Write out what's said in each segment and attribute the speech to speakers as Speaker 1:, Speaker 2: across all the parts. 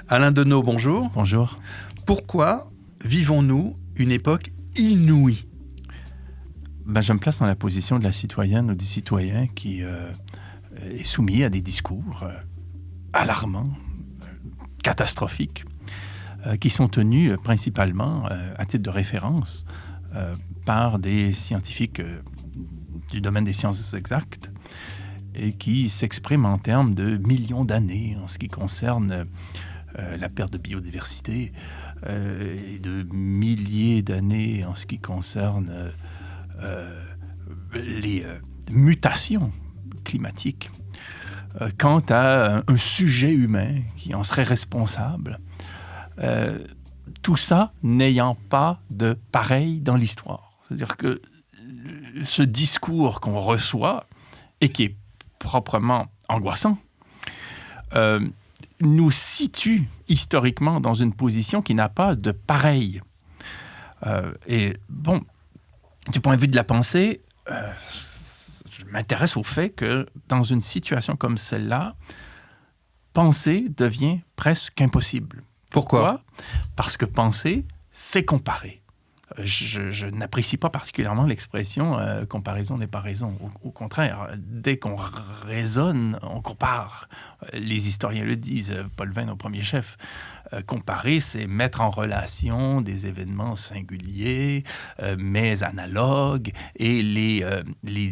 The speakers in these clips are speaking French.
Speaker 1: Alain Deneau, bonjour.
Speaker 2: Bonjour.
Speaker 1: Pourquoi vivons-nous une époque inouïe ?
Speaker 2: Je me place dans la position de la citoyenne ou du citoyen qui est soumis à des discours alarmants, catastrophiques, qui sont tenus principalement à titre de référence par des scientifiques du domaine des sciences exactes et qui s'expriment en termes de millions d'années en ce qui concerne la perte de biodiversité et de milliers d'années en ce qui concerne les mutations climatiques. Quant à un sujet humain qui en serait responsable, tout ça n'ayant pas de pareil dans l'histoire. C'est-à-dire que ce discours qu'on reçoit et qui est proprement angoissant, nous situe historiquement dans une position qui n'a pas de pareil. Et bon, du point de vue de la pensée, je m'intéresse au fait que dans une situation comme celle-là, penser devient presque impossible. Pourquoi? Parce que penser, c'est comparer. Je n'apprécie pas particulièrement l'expression « comparaison n'est pas raison ». Au contraire, dès qu'on raisonne, on compare. Les historiens le disent, Paul Venn au premier chef. Comparer, c'est mettre en relation des événements singuliers, mais analogues, et les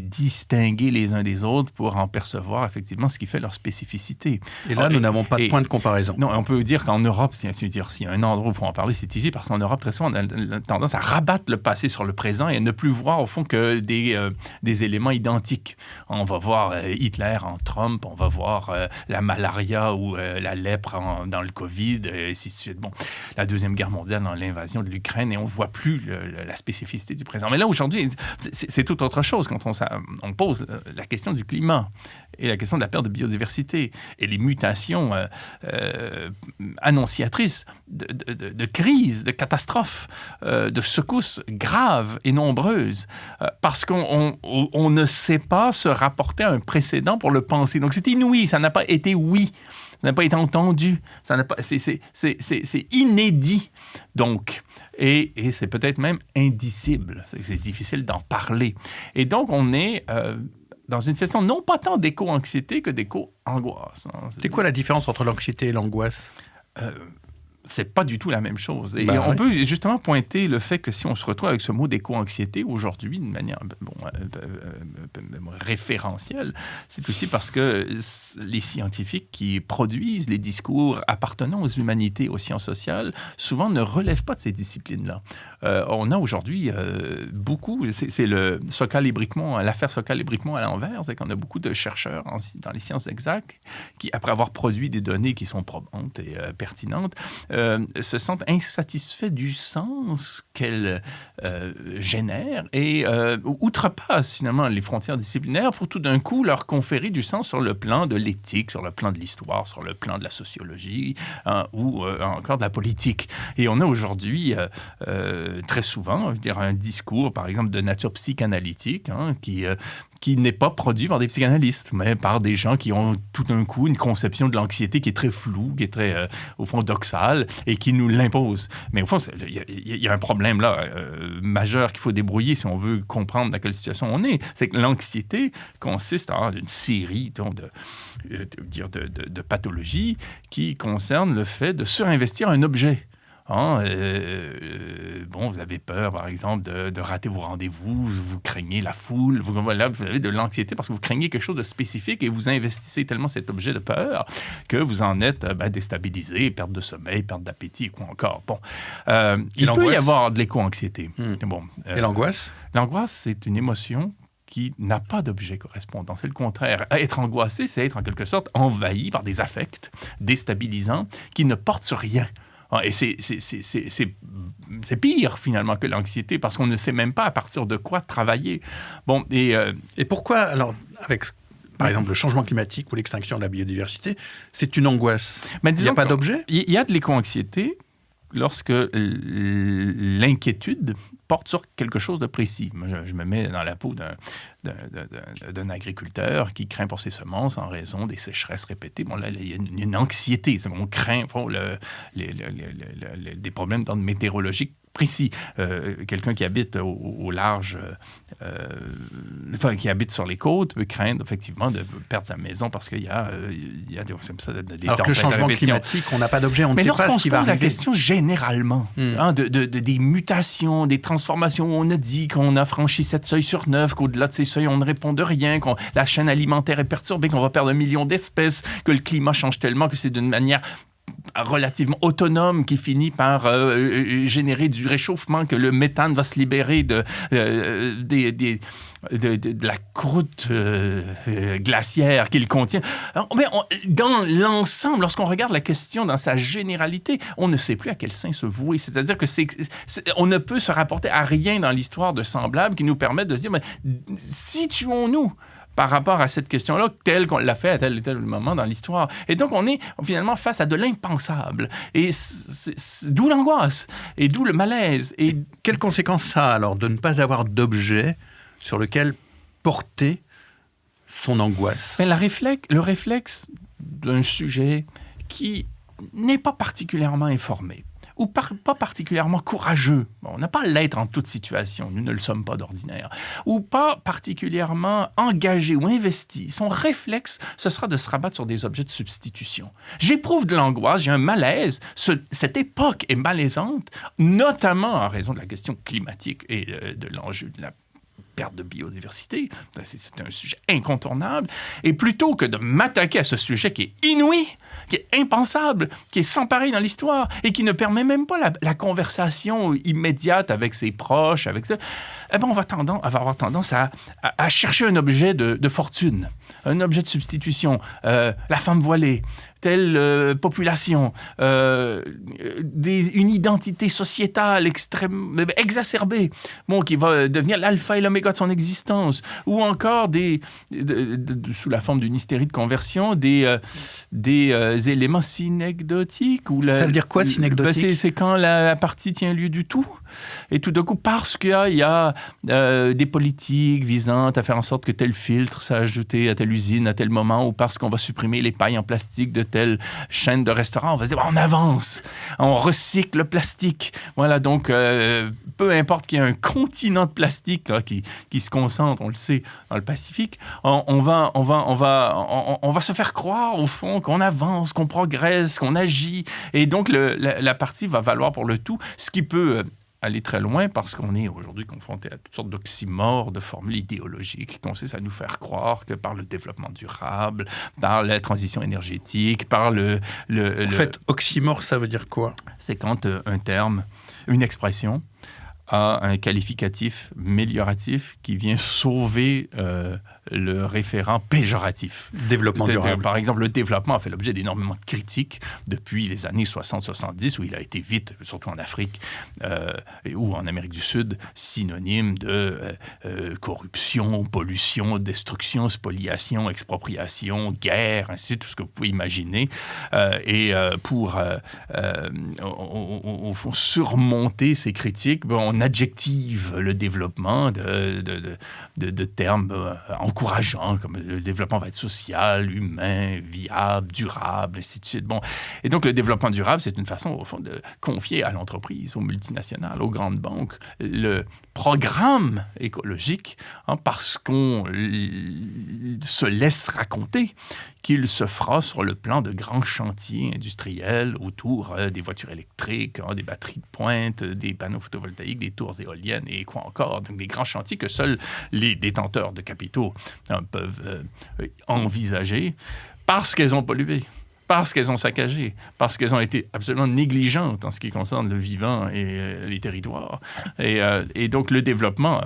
Speaker 2: distinguer les uns des autres pour en percevoir effectivement ce qui fait leur spécificité.
Speaker 1: Et là, nous n'avons pas de point de comparaison.
Speaker 2: Non, on peut dire qu'en Europe, s'il y a un endroit où il faut en parler, c'est ici, parce qu'en Europe, très souvent, on a tendance à rabattre le passé sur le présent et à ne plus voir, au fond, que des éléments identiques. On va voir Hitler en Trump, on va voir la malaria ou la lèpre dans le COVID, et ainsi de suite. Bon, la Deuxième Guerre mondiale dans l'invasion de l'Ukraine, et on ne voit plus la spécificité du présent. Mais là, aujourd'hui, c'est tout autre chose quand on pose la question du climat et la question de la perte de biodiversité et les mutations annonciatrices de crises, de catastrophes, de secousses graves et nombreuses, parce qu'on ne sait pas se rapporter à un précédent pour le penser. Donc, c'est inouï, ça n'a pas été oui. Ça n'a pas été entendu. C'est inédit, donc. Et c'est peut-être même indicible. C'est difficile d'en parler. Et donc, on est dans une situation non pas tant d'éco-anxiété que d'éco-angoisse.
Speaker 1: C'est quoi la différence entre l'anxiété et l'angoisse ?
Speaker 2: C'est pas du tout la même chose. Et on peut justement pointer le fait que si on se retrouve avec ce mot d'éco-anxiété aujourd'hui d'une manière référentielle, c'est aussi parce que les scientifiques qui produisent les discours appartenant aux humanités, aux sciences sociales, souvent ne relèvent pas de ces disciplines-là. On a aujourd'hui beaucoup, c'est le Sokal et Bricmont, l'affaire Sokal et Bricmont à l'envers, c'est qu'on a beaucoup de chercheurs dans les sciences exactes qui, après avoir produit des données qui sont probantes et pertinentes, se sentent insatisfaits du sens qu'elles génèrent et outrepassent finalement les frontières disciplinaires pour tout d'un coup leur conférer du sens sur le plan de l'éthique, sur le plan de l'histoire, sur le plan de la sociologie ou encore de la politique. Et on a aujourd'hui très souvent un discours, par exemple, de nature psychanalytique qui n'est pas produit par des psychanalystes, mais par des gens qui ont tout d'un coup une conception de l'anxiété qui est très floue, qui est très, au fond, doxale, et qui nous l'impose. Mais au fond, il y a un problème là majeur qu'il faut débrouiller si on veut comprendre dans quelle situation on est. C'est que l'anxiété consiste en une série de pathologies qui concernent le fait de surinvestir un objet. Vous avez peur, par exemple, de rater vos rendez-vous, vous craignez la foule, vous avez de l'anxiété parce que vous craignez quelque chose de spécifique et vous investissez tellement cet objet de peur que vous en êtes déstabilisé, perte de sommeil, perte d'appétit, quoi encore. Bon, il peut y avoir de l'éco-anxiété.
Speaker 1: Et l'angoisse?
Speaker 2: L'angoisse, c'est une émotion qui n'a pas d'objet correspondant. C'est le contraire. Être angoissé, c'est être en quelque sorte envahi par des affects déstabilisants qui ne portent sur rien. Et c'est pire, finalement, que l'anxiété, parce qu'on ne sait même pas à partir de quoi travailler. Bon, et
Speaker 1: pourquoi, alors, avec, par exemple, le changement climatique ou l'extinction de la biodiversité, c'est une angoisse?
Speaker 2: Mais
Speaker 1: il n'y a pas d'objet?
Speaker 2: Il y a de l'éco-anxiété lorsque l'inquiétude porte sur quelque chose de précis. Moi, je me mets dans la peau d'un agriculteur qui craint pour ses semences en raison des sécheresses répétées. Bon, là, il y a une anxiété. On craint des problèmes d'ordre météorologique précis. Quelqu'un qui habite au large, qui habite sur les côtes peut craindre effectivement de perdre sa maison parce qu'il y a des
Speaker 1: alors que le changement climatique, on n'a pas d'objet, on ne sait pas ce qui va arriver. Mais lorsqu'on se pose la
Speaker 2: question généralement, des mutations, des transformations, on a dit qu'on a franchi 7 seuils sur 9, qu'au-delà de ces seuils, on ne répond de rien, que la chaîne alimentaire est perturbée, qu'on va perdre 1 million d'espèces, que le climat change tellement que c'est d'une manière relativement autonome qui finit par générer du réchauffement, que le méthane va se libérer de la croûte glaciaire qu'il contient. Alors, dans l'ensemble, lorsqu'on regarde la question dans sa généralité, on ne sait plus à quel sein se vouer. C'est-à-dire que on ne peut se rapporter à rien dans l'histoire de semblable qui nous permette de se dire, mais situons-nous par rapport à cette question-là, telle qu'on l'a fait à tel ou tel moment dans l'histoire. Et donc, on est finalement face à de l'impensable. Et d'où l'angoisse, et d'où le malaise. Et
Speaker 1: quelles conséquences ça a, alors, de ne pas avoir d'objet sur lequel porter son angoisse?
Speaker 2: Mais le réflexe d'un sujet qui n'est pas particulièrement informé, ou pas particulièrement courageux. Bon, on n'a pas à l'être en toute situation, nous ne le sommes pas d'ordinaire, ou pas particulièrement engagé ou investi. Son réflexe, ce sera de se rabattre sur des objets de substitution. J'éprouve de l'angoisse, j'ai un malaise. Cette époque est malaisante, notamment en raison de la question climatique et de l'enjeu de la perte de biodiversité. C'est un sujet incontournable. Et plutôt que de m'attaquer à ce sujet qui est inouï, qui est impensable, qui est sans pareil dans l'histoire et qui ne permet même pas la conversation immédiate avec ses proches, avec ça, on va avoir tendance à chercher un objet de fortune, un objet de substitution, la femme voilée, telle population, une identité sociétale exacerbée, qui va devenir l'alpha et l'oméga de son existence, ou encore sous la forme d'une hystérie de conversion, des éléments synecdotiques.
Speaker 1: Ça veut dire quoi, synecdotique?
Speaker 2: C'est quand la partie tient lieu du tout. Et tout d'un coup, parce qu'il y a des politiques visant à faire en sorte que tel filtre soit ajouté à telle usine à tel moment, ou parce qu'on va supprimer les pailles en plastique de telle chaîne de restaurants, on va se dire, on avance, on recycle le plastique. Voilà, donc, peu importe qu'il y ait un continent de plastique là, qui se concentre, on le sait, dans le Pacifique, on va se faire croire, au fond, qu'on avance, qu'on progresse, qu'on agit. Et donc, la partie va valoir pour le tout, ce qui peut aller très loin parce qu'on est aujourd'hui confronté à toutes sortes d'oxymores, de formules idéologiques qui consistent à nous faire croire que par le développement durable, par la transition énergétique, par
Speaker 1: En fait, oxymore, ça veut dire quoi?
Speaker 2: C'est quand un terme, une expression, a un qualificatif mélioratif qui vient sauver le référent péjoratif.
Speaker 1: Développement durable.
Speaker 2: Par exemple, le développement a fait l'objet d'énormément de critiques depuis les années 60-70, où il a été vite, surtout en Afrique ou en Amérique du Sud, synonyme de corruption, pollution, destruction, spoliation, expropriation, guerre, ainsi de suite, tout ce que vous pouvez imaginer. Pour au fond, surmonter ces critiques, on adjective le développement de termes encourageants, comme le développement va être social, humain, viable, durable, ainsi de suite. Bon. Et donc, le développement durable, c'est une façon, au fond, de confier à l'entreprise, aux multinationales, aux grandes banques, le programme écologique, parce qu'on se laisse raconter qu'il se fera sur le plan de grands chantiers industriels autour des voitures électriques, des batteries de pointe, des panneaux photovoltaïques, des tours éoliennes et quoi encore. Donc, des grands chantiers que seuls les détenteurs de capitaux peuvent envisager parce qu'elles ont pollué, parce qu'elles ont saccagé, parce qu'elles ont été absolument négligentes en ce qui concerne le vivant et les territoires. Et donc, le développement,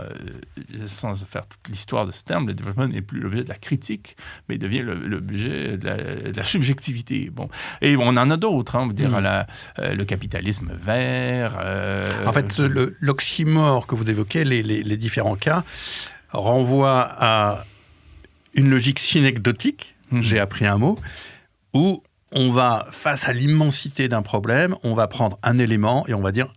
Speaker 2: sans faire toute l'histoire de ce terme, le développement n'est plus l'objet de la critique, mais devient l'objet de la subjectivité. Bon. Et on en a d'autres, on veut dire le capitalisme vert.
Speaker 1: En fait, l'oxymore que vous évoquez, les différents cas, renvoient à une logique synecdotique, j'ai appris un mot, où on va, face à l'immensité d'un problème, on va prendre un élément et on va dire,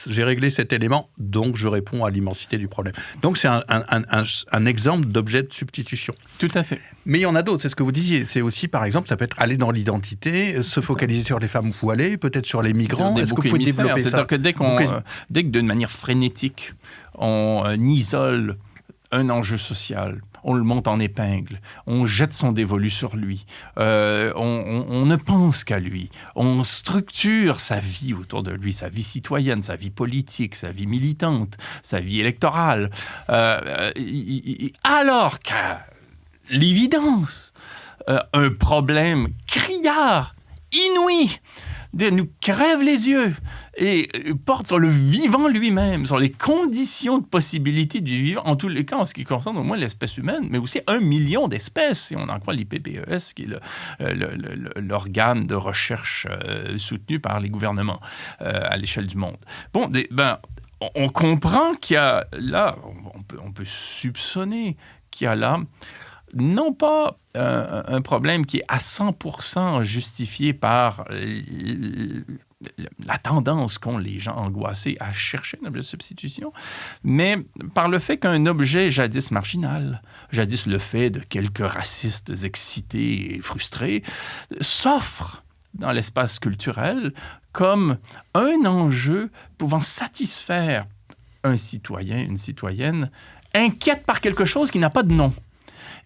Speaker 1: j'ai réglé cet élément, donc je réponds à l'immensité du problème. Donc c'est un exemple d'objet de substitution.
Speaker 2: Tout à fait.
Speaker 1: Mais il y en a d'autres, c'est ce que vous disiez. C'est aussi, par exemple, ça peut être aller dans l'identité, se focaliser sur les femmes voilées, peut-être sur les migrants. Est-ce que vous pouvez développer ça?
Speaker 2: C'est-à-dire que dès que d'une manière frénétique, on isole un enjeu social, on le monte en épingle, on jette son dévolu sur lui, on ne pense qu'à lui, on structure sa vie autour de lui, sa vie citoyenne, sa vie politique, sa vie militante, sa vie électorale, alors qu'à l'évidence, un problème criard, inouï, nous crève les yeux et porte sur le vivant lui-même, sur les conditions de possibilité du vivant, en tous les cas, en ce qui concerne au moins l'espèce humaine, mais aussi 1 million d'espèces, si on en croit l'IPBES, qui est l'organe de recherche soutenu par les gouvernements à l'échelle du monde. Bon, on comprend qu'il y a là, on peut soupçonner qu'il y a là non pas un problème qui est à 100% justifié par la tendance qu'ont les gens angoissés à chercher un objet de substitution, mais par le fait qu'un objet jadis marginal, jadis le fait de quelques racistes excités et frustrés, s'offre dans l'espace culturel comme un enjeu pouvant satisfaire un citoyen, une citoyenne, inquiète par quelque chose qui n'a pas de nom.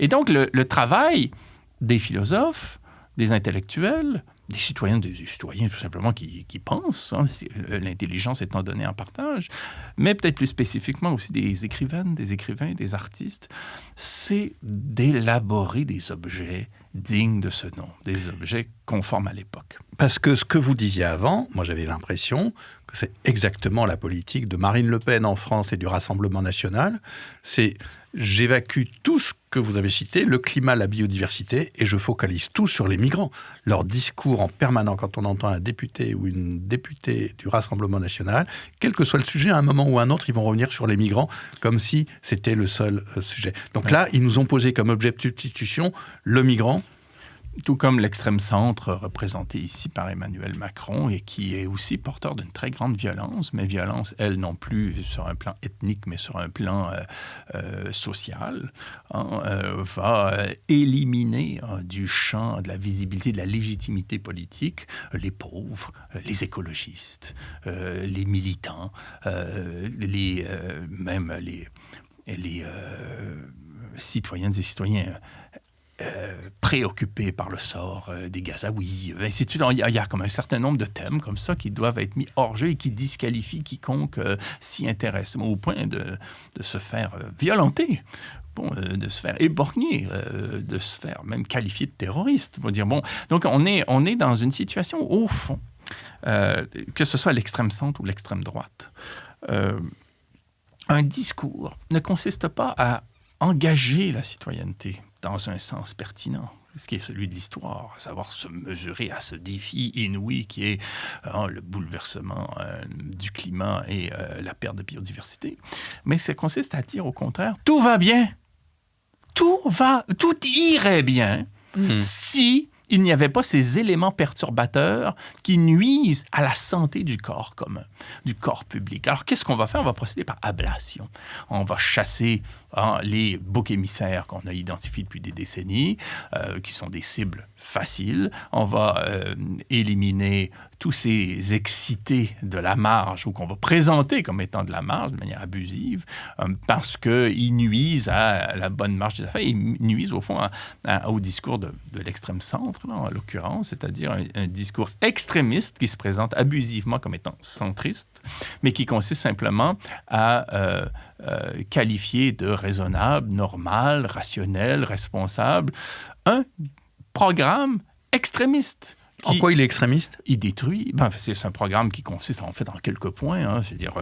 Speaker 2: Et donc, le travail des philosophes, des intellectuels, des citoyens tout simplement qui pensent, hein, l'intelligence étant donnée en partage, mais peut-être plus spécifiquement aussi des écrivaines, des écrivains, des artistes, c'est d'élaborer des objets dignes de ce nom, des objets conformes à l'époque.
Speaker 1: Parce que ce que vous disiez avant, moi j'avais l'impression que c'est exactement la politique de Marine Le Pen en France et du Rassemblement national, c'est j'évacue tout ce que vous avez cité, le climat, la biodiversité, et je focalise tout sur les migrants. Leur discours en permanent, quand on entend un député ou une députée du Rassemblement national, quel que soit le sujet, à un moment ou à un autre, ils vont revenir sur les migrants, comme si c'était le seul sujet. Donc là, ils nous ont posé comme objet de substitution le migrant.
Speaker 2: Tout comme l'extrême-centre représenté ici par Emmanuel Macron et qui est aussi porteur d'une très grande violence, mais violence, elle, non plus sur un plan ethnique, mais sur un plan social, va éliminer du champ de la visibilité, de la légitimité politique, les pauvres, les écologistes, les militants, même les citoyennes et citoyens préoccupés par le sort des Gazaouis. Il y a comme un certain nombre de thèmes comme ça qui doivent être mis hors jeu et qui disqualifient quiconque s'y intéresse, au point de se faire violenter. Bon, de se faire éborgner, de se faire même qualifier de terroriste. Pour dire, bon, donc on est dans une situation, au fond, que ce soit l'extrême centre ou l'extrême droite, un discours ne consiste pas à engager la citoyenneté dans un sens pertinent, ce qui est celui de l'histoire, à savoir se mesurer à ce défi inouï qui est le bouleversement du climat et la perte de biodiversité. Mais ça consiste à dire au contraire, tout va bien, tout irait bien si il n'y avait pas ces éléments perturbateurs qui nuisent à la santé du corps commun, du corps public. Alors, qu'est-ce qu'on va faire? On va procéder par ablation. On va chasser les boucs émissaires qu'on a identifiés depuis des décennies, qui sont des cibles faciles. On va éliminer tous ces excités de la marge ou qu'on va présenter comme étant de la marge de manière abusive parce qu'ils nuisent à la bonne marche des affaires. Ils nuisent au fond au discours de l'extrême centre, là, en l'occurrence, c'est-à-dire un discours extrémiste qui se présente abusivement comme étant centriste, mais qui consiste simplement à qualifier de raisonnable, normal, rationnel, responsable, un programme extrémiste.
Speaker 1: En quoi il est extrémiste?
Speaker 2: Il détruit. C'est un programme qui consiste en fait en quelques points. C'est-à-dire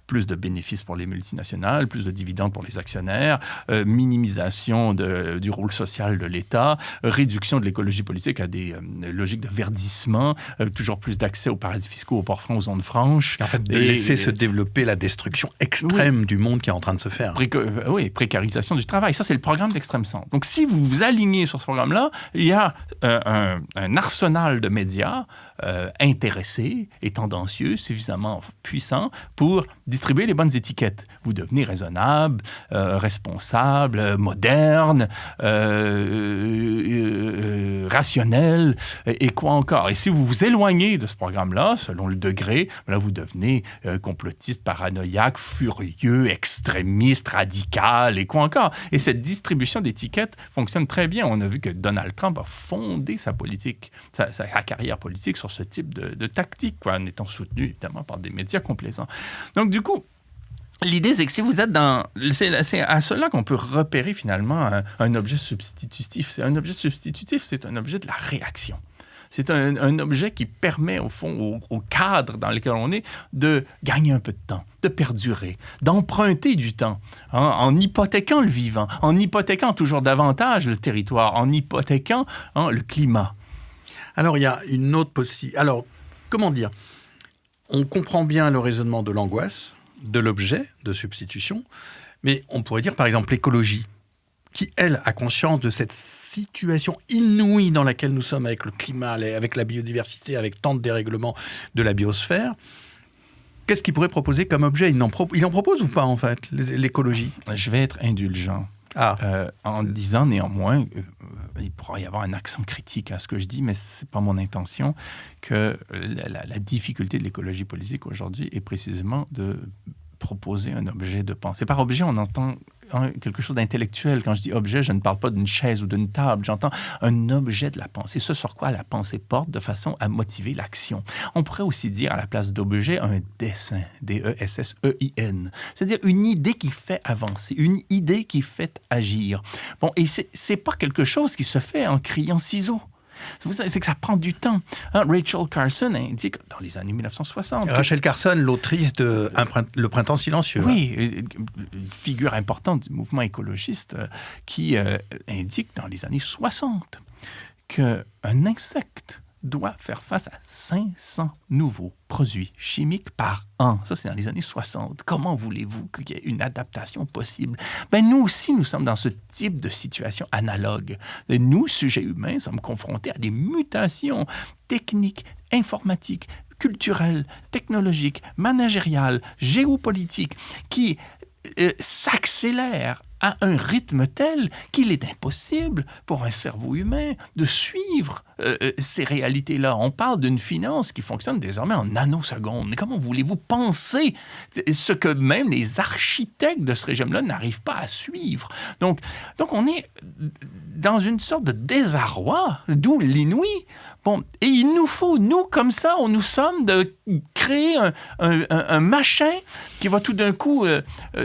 Speaker 2: plus de bénéfices pour les multinationales, plus de dividendes pour les actionnaires, minimisation du rôle social de l'État, réduction de l'écologie politique à des logiques de verdissement, toujours plus d'accès aux paradis fiscaux, aux ports francs, aux zones franches.
Speaker 1: En fait, de laisser se développer la destruction extrême du monde qui est en train de se faire.
Speaker 2: Précarisation du travail. Ça, c'est le programme de l'extrême centre. Donc, si vous vous alignez sur ce programme-là, il y a un arsenal de médias intéressés et tendancieux, suffisamment puissants pour distribuer les bonnes étiquettes. Vous devenez raisonnable, responsable, moderne, rationnel, et quoi encore. Et si vous vous éloignez de ce programme-là, selon le degré, là, vous devenez complotiste, paranoïaque, furieux, extrémiste, radical, et quoi encore. Et cette distribution d'étiquettes fonctionne très bien. On a vu que Donald Trump a fondé sa politique, sa carrière politique sur ce type de tactique, quoi, en étant soutenu évidemment par des médias complaisants. Donc du coup, l'idée, c'est que si vous êtes dans... C'est à cela qu'on peut repérer finalement un objet substitutif. Un objet substitutif, c'est un objet de la réaction. C'est un objet qui permet, au fond, au cadre dans lequel on est, de gagner un peu de temps, de perdurer, d'emprunter du temps, en hypothéquant le vivant, en hypothéquant toujours davantage le territoire, en hypothéquant le climat.
Speaker 1: Alors, il y a une autre possibilité. Alors, comment dire ? On comprend bien le raisonnement de l'angoisse, de l'objet de substitution, mais on pourrait dire, par exemple, l'écologie, qui, elle, a conscience de cette situation inouïe dans laquelle nous sommes avec le climat, avec la biodiversité, avec tant de dérèglements de la biosphère. Qu'est-ce qu'il pourrait proposer comme objet ? Il en propose ou pas, en fait, l'écologie ?
Speaker 2: Je vais être indulgent. En disant néanmoins, il pourra y avoir un accent critique à ce que je dis, mais ce n'est pas mon intention, que la difficulté de l'écologie politique aujourd'hui est précisément de proposer un objet de pensée. Par objet, on entend quelque chose d'intellectuel. Quand je dis objet, je ne parle pas d'une chaise ou d'une table. J'entends un objet de la pensée, ce sur quoi la pensée porte de façon à motiver l'action. On pourrait aussi dire à la place d'objet un dessin, D-E-S-S-E-I-N. C'est-à-dire une idée qui fait avancer, une idée qui fait agir. Bon, et c'est pas quelque chose qui se fait en criant ciseaux. C'est que ça prend du temps. Rachel Carson indique dans les années 1960...
Speaker 1: Rachel Carson, l'autrice de Le Printemps silencieux.
Speaker 2: Oui, une figure importante du mouvement écologiste qui indique dans les années 60 qu'un insecte doit faire face à 500 nouveaux produits chimiques par an. Ça, c'est dans les années 60. Comment voulez-vous qu'il y ait une adaptation possible? Nous aussi, nous sommes dans ce type de situation analogue. Nous, sujets humains, sommes confrontés à des mutations techniques, informatiques, culturelles, technologiques, managériales, géopolitiques, qui s'accélèrent à un rythme tel qu'il est impossible pour un cerveau humain de suivre ces réalités-là. On parle d'une finance qui fonctionne désormais en nanosecondes. Mais comment voulez-vous penser ce que même les architectes de ce régime-là n'arrivent pas à suivre? Donc on est dans une sorte de désarroi, d'où l'inouï. Bon, et il nous faut, nous, comme ça, nous sommes de créer un machin qui va tout d'un coup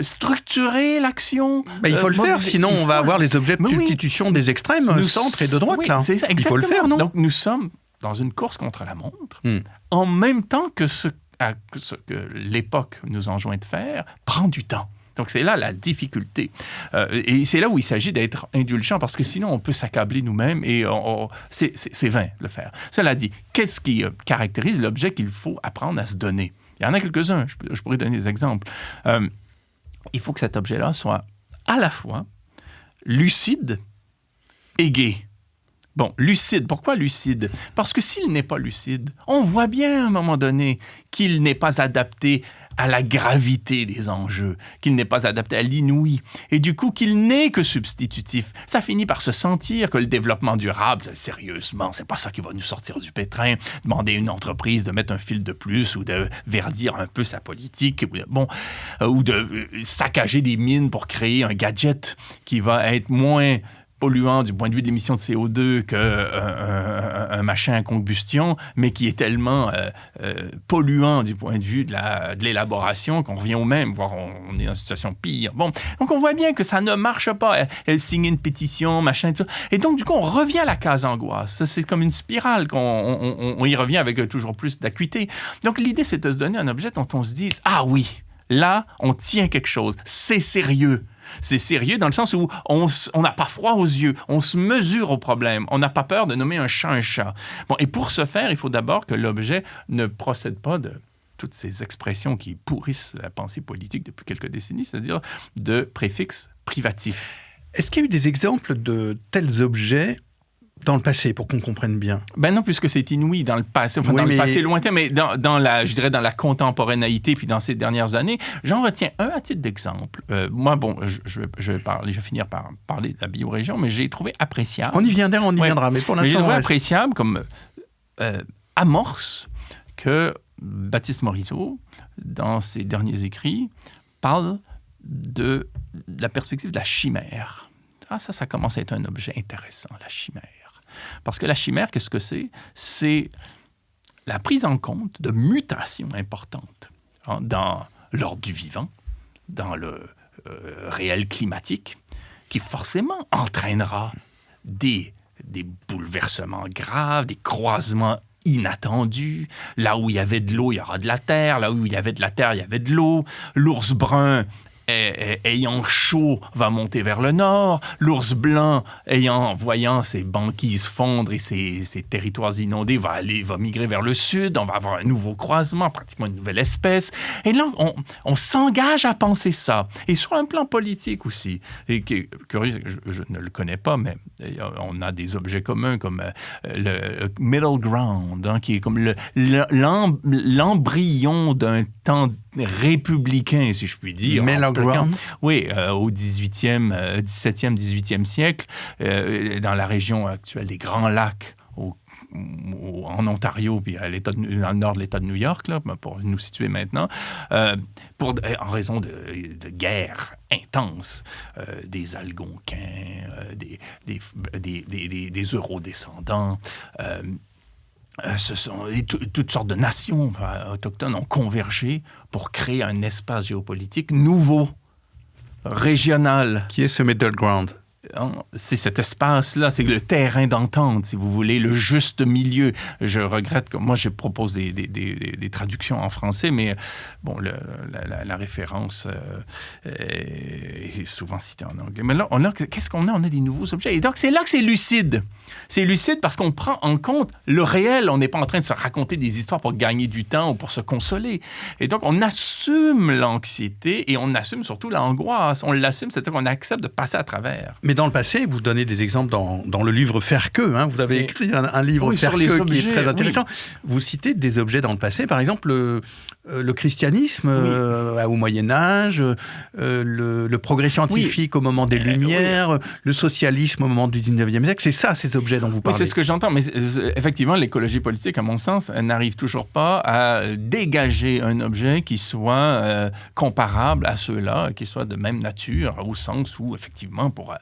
Speaker 2: structurer l'action.
Speaker 1: Il faut le faire, sinon on va avoir les objets de substitution des extrêmes, centre et de droite.
Speaker 2: Oui,
Speaker 1: là.
Speaker 2: C'est ça,
Speaker 1: il faut le faire, non?
Speaker 2: Donc nous sommes dans une course contre la montre, en même temps que ce que l'époque nous enjoint de faire prend du temps. Donc, c'est là la difficulté. Et c'est là où il s'agit d'être indulgent, parce que sinon, on peut s'accabler nous-mêmes et c'est vain de le faire. Cela dit, qu'est-ce qui caractérise l'objet qu'il faut apprendre à se donner? Il y en a quelques-uns, je pourrais donner des exemples. Il faut que cet objet-là soit à la fois lucide et gai. Bon, lucide. Pourquoi lucide? Parce que s'il n'est pas lucide, on voit bien à un moment donné qu'il n'est pas adapté à la gravité des enjeux, qu'il n'est pas adapté à l'inouï, et du coup qu'il n'est que substitutif. Ça finit par se sentir que le développement durable, sérieusement, c'est pas ça qui va nous sortir du pétrin. Demander à une entreprise de mettre un fil de plus ou de verdir un peu sa politique, ou de saccager des mines pour créer un gadget qui va être moins polluant du point de vue de l'émission de CO2 qu'un machin à combustion, mais qui est tellement polluant du point de vue de l'élaboration qu'on revient au même, voire on est dans une situation pire. Bon, donc on voit bien que ça ne marche pas. Elle signe une pétition, machin, tout. Et donc, du coup, on revient à la case angoisse. Ça, c'est comme une spirale qu'on y revient avec toujours plus d'acuité. Donc, l'idée, c'est de se donner un objet dont on se dise « Ah oui, là, on tient quelque chose. C'est sérieux. » C'est sérieux dans le sens où on n'a pas froid aux yeux, on se mesure au problème, on n'a pas peur de nommer un chat un chat. Bon, et pour ce faire, il faut d'abord que l'objet ne procède pas de toutes ces expressions qui pourrissent la pensée politique depuis quelques décennies, c'est-à-dire de préfixes privatifs.
Speaker 1: Est-ce qu'il y a eu des exemples de tels objets Dans le passé, pour qu'on comprenne bien.
Speaker 2: Ben non, puisque c'est inouï dans le passé, enfin, dans le passé lointain, mais dans la contemporanéité, puis dans ces dernières années, j'en retiens un à titre d'exemple. Moi, bon, je vais finir par parler de la biorégion, mais j'ai trouvé appréciable.
Speaker 1: On y viendra, mais pour l'instant...
Speaker 2: Mais j'ai trouvé appréciable comme amorce que Baptiste Morisot, dans ses derniers écrits, parle de la perspective de la chimère. Ah, ça commence à être un objet intéressant, la chimère. Parce que la chimère, qu'est-ce que c'est? C'est la prise en compte de mutations importantes dans l'ordre du vivant, dans le réel climatique, qui forcément entraînera des bouleversements graves, des croisements inattendus. Là où il y avait de l'eau, il y aura de la terre. Là où il y avait de la terre, il y avait de l'eau. L'ours brun, ayant chaud, va monter vers le nord. L'ours blanc, voyant ses banquises fondre et ses territoires inondés, va migrer vers le sud. On va avoir un nouveau croisement, pratiquement une nouvelle espèce. Et là, on s'engage à penser ça. Et sur un plan politique aussi, et curieux, je ne le connais pas, mais on a des objets communs comme le middle ground, qui est comme l'embryon d'un temps républicain, si je puis dire. Oui, au 17e, 18e siècle, dans la région actuelle des Grands Lacs, en Ontario, puis dans le nord de l'État de New York, là, pour nous situer maintenant, en raison de guerres intenses, des Algonquins, des Eurodescendants, toutes sortes de nations autochtones ont convergé pour créer un espace géopolitique nouveau, régional.
Speaker 1: Qui est ce middle ground?
Speaker 2: C'est cet espace-là, c'est le terrain d'entente, si vous voulez, le juste milieu. Je regrette que moi, je propose des traductions en français, mais bon, la référence est souvent citée en anglais. Mais là, qu'est-ce qu'on a? On a des nouveaux objets. Et donc, c'est là que c'est lucide. C'est lucide parce qu'on prend en compte le réel. On n'est pas en train de se raconter des histoires pour gagner du temps ou pour se consoler. Et donc, on assume l'anxiété et on assume surtout l'angoisse. On l'assume, c'est-à-dire qu'on accepte de passer à travers.
Speaker 1: Mais dans le passé, vous donnez des exemples dans le livre Faire que. Vous avez écrit un livre Faire que qui est très intéressant. Oui. Vous citez des objets dans le passé, par exemple le christianisme au Moyen-Âge, le progrès scientifique au moment des Lumières, le socialisme au moment du 19e siècle. C'est ça, ces objets dont vous parlez.
Speaker 2: Oui, c'est ce que j'entends. Mais effectivement, l'écologie politique, à mon sens, n'arrive toujours pas à dégager un objet qui soit comparable à ceux-là, qui soit de même nature, au sens où, effectivement, pour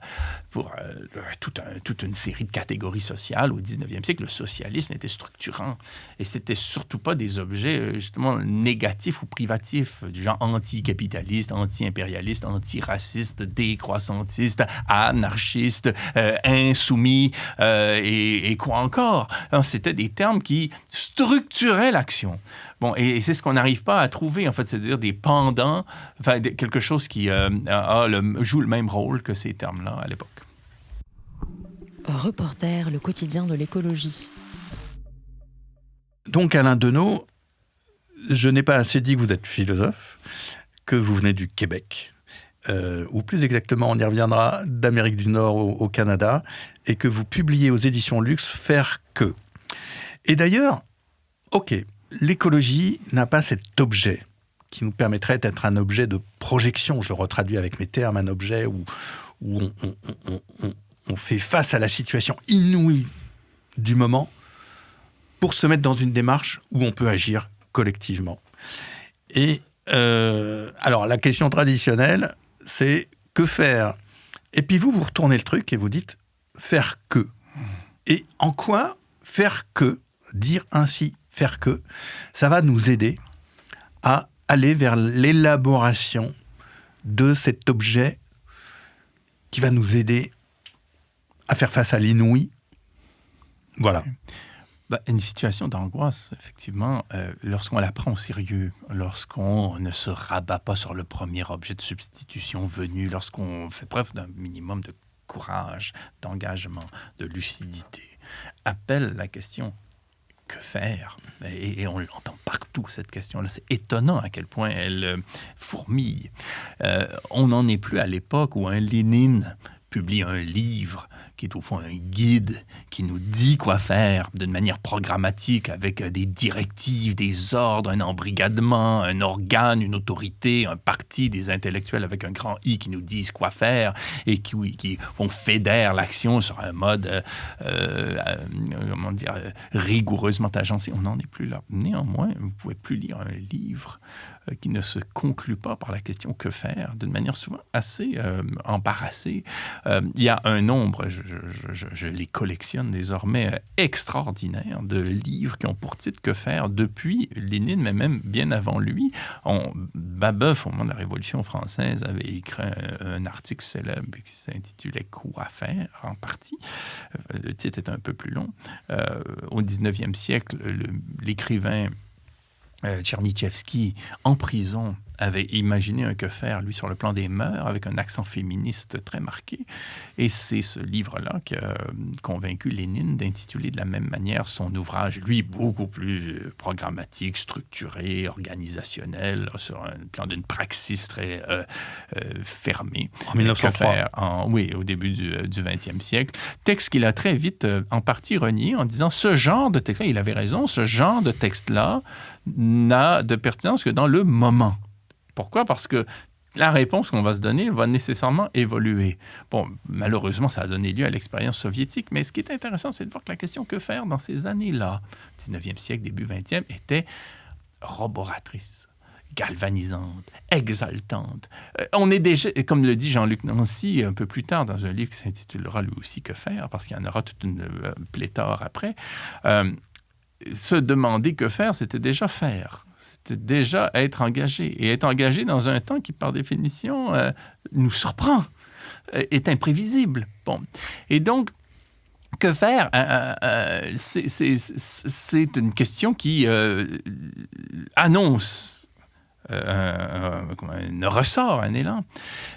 Speaker 2: toute une série de catégories sociales au 19e siècle, le socialisme était structurant. Et c'était surtout pas des objets, justement, négatifs ou privatifs, du genre anti-capitaliste, anti-impérialiste, anti-raciste, décroissantiste, anarchiste, insoumis, et quoi encore. Alors, c'était des termes qui structuraient l'action. Bon, et c'est ce qu'on n'arrive pas à trouver, en fait, c'est-à-dire des pendants, enfin, quelque chose qui joue le même rôle que ces termes-là à l'époque.
Speaker 3: Reporter, le quotidien de l'écologie.
Speaker 1: Donc, Alain Deneau, je n'ai pas assez dit que vous êtes philosophe, que vous venez du Québec, ou plus exactement, on y reviendra, d'Amérique du Nord au Canada, et que vous publiez aux éditions Luxe Faire que. Et d'ailleurs, l'écologie n'a pas cet objet qui nous permettrait d'être un objet de projection. Je retraduis avec mes termes un objet où on fait face à la situation inouïe du moment pour se mettre dans une démarche où on peut agir collectivement. Et alors, la question traditionnelle, c'est que faire? Et puis vous retournez le truc et vous dites faire que. Et en quoi faire que, dire ainsi faire que, ça va nous aider à aller vers l'élaboration de cet objet qui va nous aider à faire face à l'inouï. Voilà.
Speaker 2: Une situation d'angoisse, effectivement, lorsqu'on la prend au sérieux, lorsqu'on ne se rabat pas sur le premier objet de substitution venu, lorsqu'on fait preuve d'un minimum de courage, d'engagement, de lucidité, appelle la question « que faire ?» Et on l'entend partout, cette question-là. C'est étonnant à quel point elle fourmille. On n'en est plus à l'époque où un Lénine publie un livre qui est au fond un guide qui nous dit quoi faire d'une manière programmatique avec des directives, des ordres, un embrigadement, un organe, une autorité, un parti, des intellectuels avec un grand I qui nous disent quoi faire et qui vont fédère l'action sur un mode rigoureusement agencé. On n'en est plus là. Néanmoins, vous ne pouvez plus lire un livre qui ne se conclut pas par la question que faire, d'une manière souvent assez embarrassée. Il y a un nombre, je les collectionne désormais, extraordinaire de livres qui ont pour titre que faire depuis Lénine, mais même bien avant lui. Babeuf, au moment de la Révolution française, avait écrit un article célèbre qui s'intitulait « Quoi faire ?» en partie. Le titre est un peu plus long. Au 19e siècle, l'écrivain Tchernychevski, en prison, avait imaginé un que faire, lui, sur le plan des mœurs, avec un accent féministe très marqué. Et c'est ce livre-là qui a convaincu Lénine d'intituler de la même manière son ouvrage, lui, beaucoup plus programmatique, structuré, organisationnel, sur un plan d'une praxis très fermée.
Speaker 1: En 1903.
Speaker 2: Oui, au début du XXe siècle. Texte qu'il a très vite, en partie renié, en disant ce genre de texte-là, il avait raison, ce genre de texte-là n'a de pertinence que dans le moment. Pourquoi? Parce que la réponse qu'on va se donner va nécessairement évoluer. Bon, malheureusement, ça a donné lieu à l'expérience soviétique, mais ce qui est intéressant, c'est de voir que la question que faire dans ces années-là, 19e siècle, début 20e, était roboratrice, galvanisante, exaltante. On est déjà, comme le dit Jean-Luc Nancy un peu plus tard dans un livre qui s'intitulera lui aussi « Que faire ?» parce qu'il y en aura toute une pléthore après, se demander que faire, c'était déjà faire. C'était déjà être engagé. Et être engagé dans un temps qui, par définition, nous surprend, est imprévisible. Bon. Et donc, que faire? C'est une question qui annonce un ressort, un élan.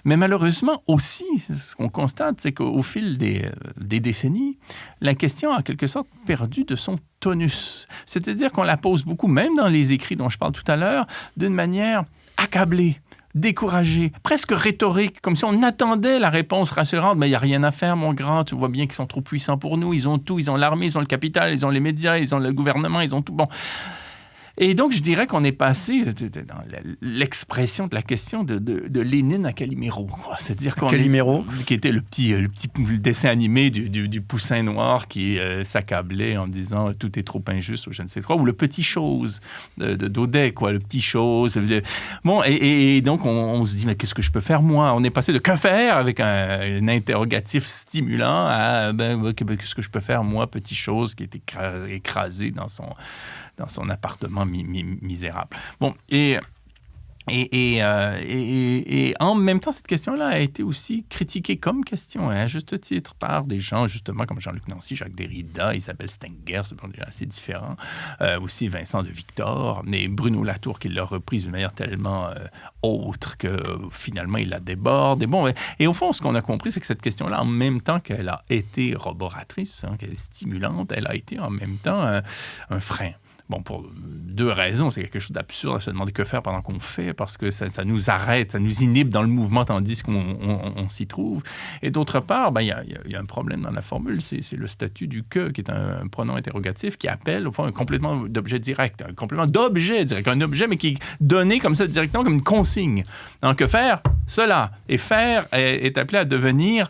Speaker 2: Mais malheureusement aussi, ce qu'on constate, c'est qu'au fil des décennies, la question a en quelque sorte perdu de son tonus. C'est-à-dire qu'on la pose beaucoup, même dans les écrits dont je parle tout à l'heure, d'une manière accablée, découragée, presque rhétorique, comme si on attendait la réponse rassurante. Mais il n'y a rien à faire, mon grand, tu vois bien qu'ils sont trop puissants pour nous, ils ont tout, ils ont l'armée, ils ont le capital, ils ont les médias, ils ont le gouvernement, ils ont tout. Bon. Et donc, je dirais qu'on est passé dans l'expression de la question de Lénine à Calimero. C'est-à-dire qu'on
Speaker 1: Calimero,
Speaker 2: qui était le petit dessin animé du poussin noir qui s'accablait en disant « tout est trop injuste » ou je ne sais quoi, ou le petit chose d'Audet, quoi, le petit chose. Bon, et donc, on se dit « mais qu'est-ce que je peux faire, moi ?» On est passé de « que faire ?» avec un interrogatif stimulant à « qu'est-ce que je peux faire, moi, petit chose » qui est écrasé dans son appartement misérable. Bon, et en même temps, cette question-là a été aussi critiquée comme question, à juste titre, par des gens, justement, comme Jean-Luc Nancy, Jacques Derrida, Isabelle Stengers, c'est assez différent, aussi Vincent de Victor, mais Bruno Latour, qui l'a reprise d'une manière tellement autre que finalement, il la déborde. Et bon, et au fond, ce qu'on a compris, c'est que cette question-là, en même temps qu'elle a été roboratrice, qu'elle est stimulante, elle a été en même temps un frein. Bon, pour deux raisons. C'est quelque chose d'absurde à se demander que faire pendant qu'on fait, parce que ça nous arrête, ça nous inhibe dans le mouvement tandis qu'on s'y trouve. Et d'autre part, il y a un problème dans la formule, c'est le statut du « que », qui est un pronom interrogatif qui appelle, au fond, un complément d'objet direct. Un complément d'objet direct. Un objet, mais qui est donné comme ça directement, comme une consigne. Donc, que faire? Cela. Et faire est appelé à devenir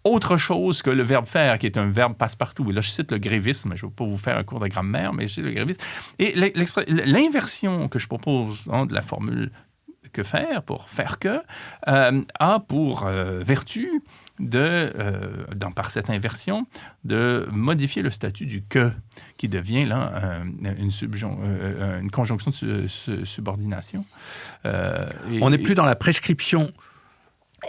Speaker 2: autre chose que le verbe faire, qui est un verbe passe-partout. Et là, je cite le grévisme. Je ne vais pas vous faire un cours de grammaire, mais je cite le grévisme. Et l'inversion que je propose de la formule « que faire » pour « faire que » a pour vertu par cette inversion, de modifier le statut du « que », qui devient là une conjonction de subordination.
Speaker 1: On n'est plus dans la prescription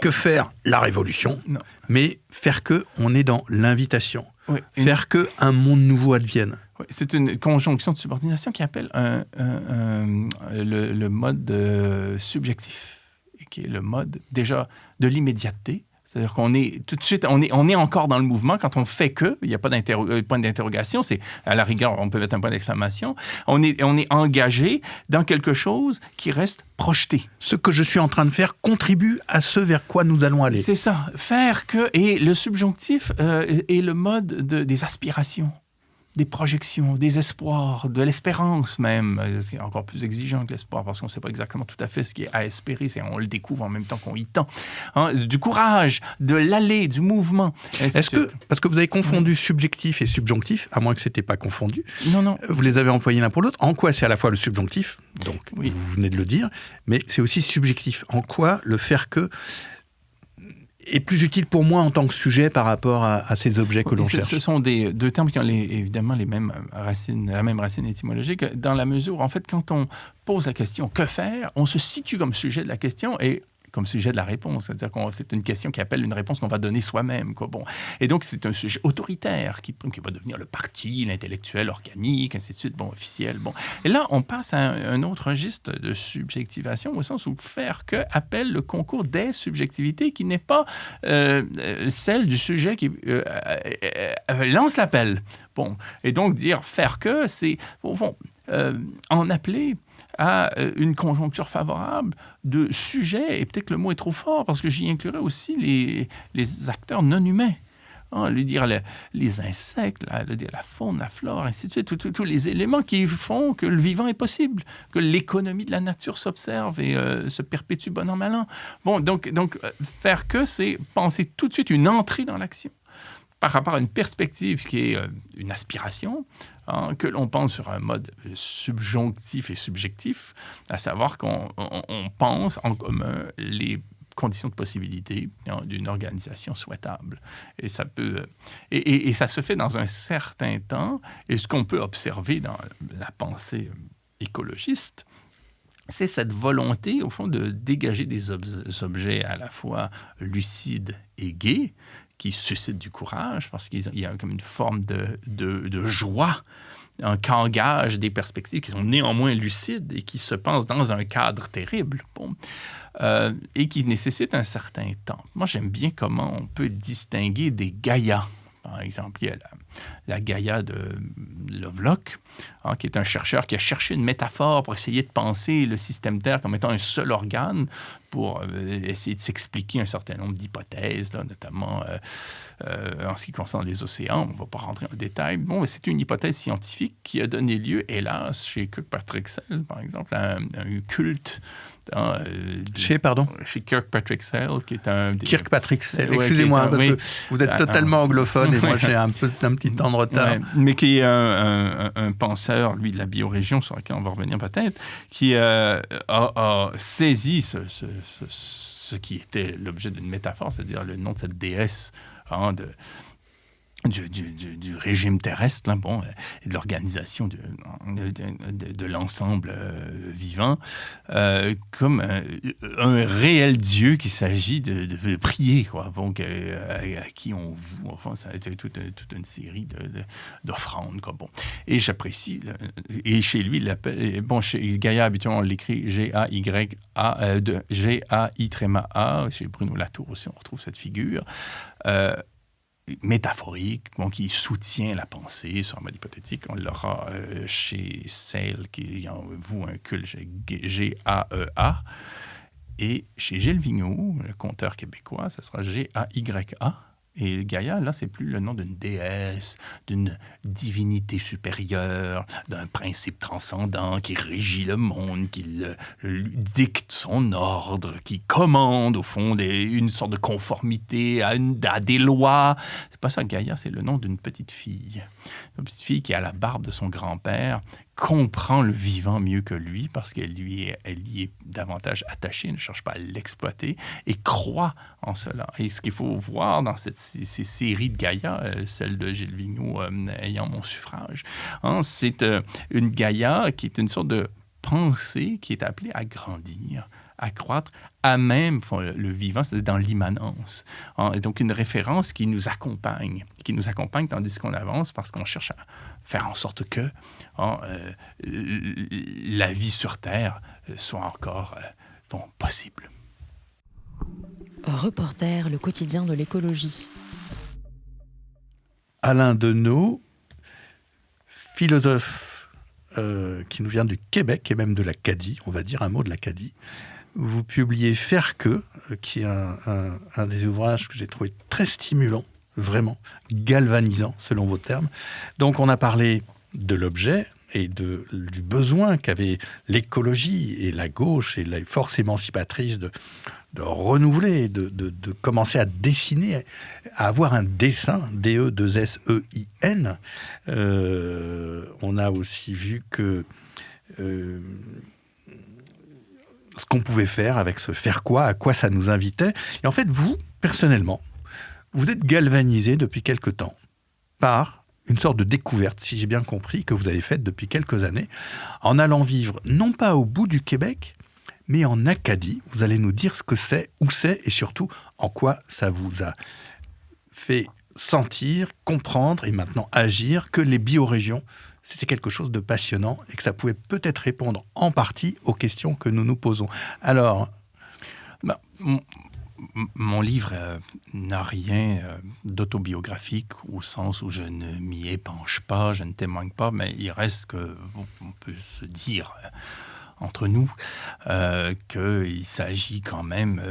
Speaker 1: que faire la révolution, non. Mais faire que, on est dans l'invitation. Oui, faire que un monde nouveau advienne.
Speaker 2: Oui, c'est une conjonction de subordination qui appelle le mode subjectif, et qui est le mode déjà de l'immédiateté. C'est-à-dire qu'on est tout de suite, on est encore dans le mouvement. Quand on fait que, il n'y a pas point d'interrogation, c'est à la rigueur, on peut mettre un point d'exclamation. On est engagé dans quelque chose qui reste projeté.
Speaker 1: Ce que je suis en train de faire contribue à ce vers quoi nous allons aller.
Speaker 2: C'est ça, faire que, et le subjonctif est le mode des aspirations, des projections, des espoirs, de l'espérance même. C'est encore plus exigeant que l'espoir parce qu'on ne sait pas exactement tout à fait ce qui est à espérer. On le découvre en même temps qu'on y tend. Du courage, de l'aller, du mouvement.
Speaker 1: Est-ce que, parce que vous avez confondu subjectif et subjonctif, à moins que ce n'était pas confondu,
Speaker 2: non.
Speaker 1: Vous les avez employés l'un pour l'autre. En quoi c'est à la fois le subjonctif, donc
Speaker 2: Oui.
Speaker 1: vous venez de le dire, mais c'est aussi subjectif. En quoi le faire que est plus utile pour moi en tant que sujet par rapport à ces objets que l'on cherche.
Speaker 2: Ce sont deux termes qui ont évidemment la même racine étymologique, dans la mesure où, en fait, quand on pose la question « que faire ?», on se situe comme sujet de la question et comme sujet de la réponse. C'est-à-dire que c'est une question qui appelle une réponse qu'on va donner soi-même, quoi. Bon. Et donc, c'est un sujet autoritaire qui va devenir le parti, l'intellectuel, organique, ainsi de suite, bon, officiel. Bon. Et là, on passe à un autre registre de subjectivation, au sens où faire que appelle le concours des subjectivités qui n'est pas celle du sujet qui lance l'appel. Bon. Et donc, dire faire que, c'est, au fond, en appeler à une conjoncture favorable de sujets, et peut-être que le mot est trop fort, parce que j'y inclurais aussi les acteurs non humains. Lui dire les insectes, la faune, la flore, ainsi de suite, tous les éléments qui font que le vivant est possible, que l'économie de la nature s'observe et se perpétue bon an, mal an. Bon, donc faire que, c'est penser tout de suite une entrée dans l'action par rapport à une perspective qui est une aspiration, que l'on pense sur un mode subjonctif et subjectif, à savoir qu'on pense en commun les conditions de possibilité d'une organisation souhaitable. Et ça peut, et ça se fait dans un certain temps, et ce qu'on peut observer dans la pensée écologiste, c'est cette volonté, au fond, de dégager des objets à la fois lucides et gais, qui suscitent du courage, parce qu'il y a comme une forme de joie qu'engagent des perspectives qui sont néanmoins lucides et qui se pensent dans un cadre terrible, bon, et qui nécessitent un certain temps. Moi, j'aime bien comment on peut distinguer des Gaïas. Par exemple, il y a la Gaïa de Lovelock, qui est un chercheur qui a cherché une métaphore pour essayer de penser le système Terre comme étant un seul organe, pour essayer de s'expliquer un certain nombre d'hypothèses, là, notamment en ce qui concerne les océans. On ne va pas rentrer en détail. Bon, mais c'est une hypothèse scientifique qui a donné lieu, hélas, chez Kirkpatrick Sale, par exemple, à un culte. Chez Kirkpatrick Sale, qui est un...
Speaker 1: Kirkpatrick Sale, excusez-moi, parce que vous êtes totalement anglophone et moi j'ai un petit temps de retard.
Speaker 2: Mais qui est un penseur, lui, de la biorégion, sur lequel on va revenir peut-être, qui a saisi ce qui était l'objet d'une métaphore, c'est-à-dire le nom de cette déesse du régime terrestre, là, bon, et de l'organisation de l'ensemble vivant, comme un réel Dieu qu'il s'agit de prier, quoi, bon, à qui on voue. Enfin, ça a été toute une série d'offrandes, quoi, bon. Et j'apprécie, et chez lui, il l'appelle, bon, chez Gaïa, habituellement, on l'écrit G-A-Y-A, G-A-I-A, chez Bruno Latour aussi, on retrouve cette figure, métaphorique, bon, qui soutient la pensée sur un mode hypothétique. On l'aura chez Sale, qui en voue un culte G-A-E-A. Et chez Gilles Vigneault, le conteur québécois, ça sera G-A-Y-A. Et Gaïa, là, c'est plus le nom d'une déesse, d'une divinité supérieure, d'un principe transcendant qui régit le monde, qui lui dicte son ordre, qui commande, au fond, une sorte de conformité à des lois. C'est pas ça, Gaïa, c'est le nom d'une petite fille. Une petite fille qui a la barbe de son grand-père, comprend le vivant mieux que lui parce qu'elle y est davantage attachée, ne cherche pas à l'exploiter et croit en cela. Et ce qu'il faut voir dans ces séries de Gaïa, celle de Gilles Vigneault ayant mon suffrage, c'est une Gaïa qui est une sorte de pensée qui est appelée à grandir, à croître, à même le vivant, c'est dans l'immanence. Et donc, une référence qui nous accompagne tandis qu'on avance parce qu'on cherche à faire en sorte que la vie sur Terre soit encore possible.
Speaker 3: Reporter, le quotidien de l'écologie.
Speaker 1: Alain Deneau, philosophe qui nous vient du Québec et même de l'Acadie, on va dire un mot de l'Acadie. Vous publiez Faire que, qui est un des ouvrages que j'ai trouvé très stimulant, vraiment galvanisant selon vos termes. Donc on a parlé de l'objet et du besoin qu'avait l'écologie et la gauche et les forces émancipatrices de renouveler, de commencer à dessiner, à avoir un dessin, D-E-2-S-E-I-N. On a aussi vu que ce qu'on pouvait faire avec ce faire quoi, à quoi ça nous invitait. Et en fait, vous, personnellement, vous êtes galvanisé depuis quelque temps par une sorte de découverte, si j'ai bien compris, que vous avez faite depuis quelques années, en allant vivre, non pas au bout du Québec, mais en Acadie. Vous allez nous dire ce que c'est, où c'est, et surtout, en quoi ça vous a fait sentir, comprendre, et maintenant agir, que les biorégions, c'était quelque chose de passionnant, et que ça pouvait peut-être répondre en partie aux questions que nous nous posons. Alors...
Speaker 2: Mon livre n'a rien d'autobiographique au sens où je ne m'y épanche pas, je ne témoigne pas, mais il reste qu'on peut se dire entre nous qu'il s'agit quand même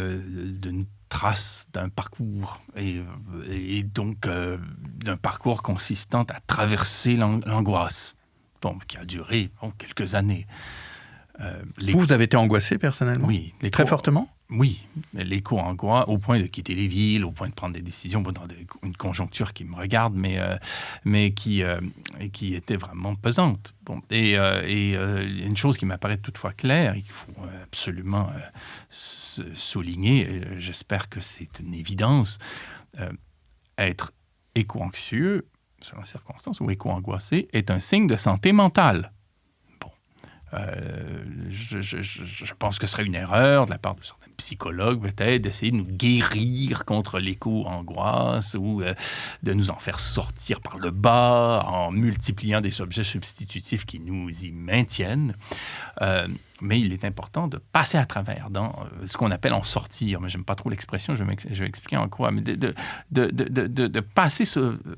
Speaker 2: d'une trace d'un parcours et donc d'un parcours consistant à traverser l'angoisse, qui a duré quelques années.
Speaker 1: Vous avez été angoissé personnellement?
Speaker 2: Oui.
Speaker 1: Très fortement?
Speaker 2: Oui, l'éco-angoisse, au point de quitter les villes, au point de prendre des décisions dans une conjoncture qui me regarde, mais qui était vraiment pesante. Et une chose qui m'apparaît toutefois claire et qu'il faut absolument souligner, j'espère que c'est une évidence, être éco-anxieux, selon les circonstances, ou éco-angoissé, est un signe de santé mentale. Je pense que ce serait une erreur de la part de certains psychologues, peut-être, d'essayer de nous guérir contre l'éco-angoisse ou de nous en faire sortir par le bas en multipliant des objets substitutifs qui nous y maintiennent. Mais il est important de passer à travers dans ce qu'on appelle en sortir. Mais j'aime pas trop l'expression, je vais expliquer en quoi. Mais de passer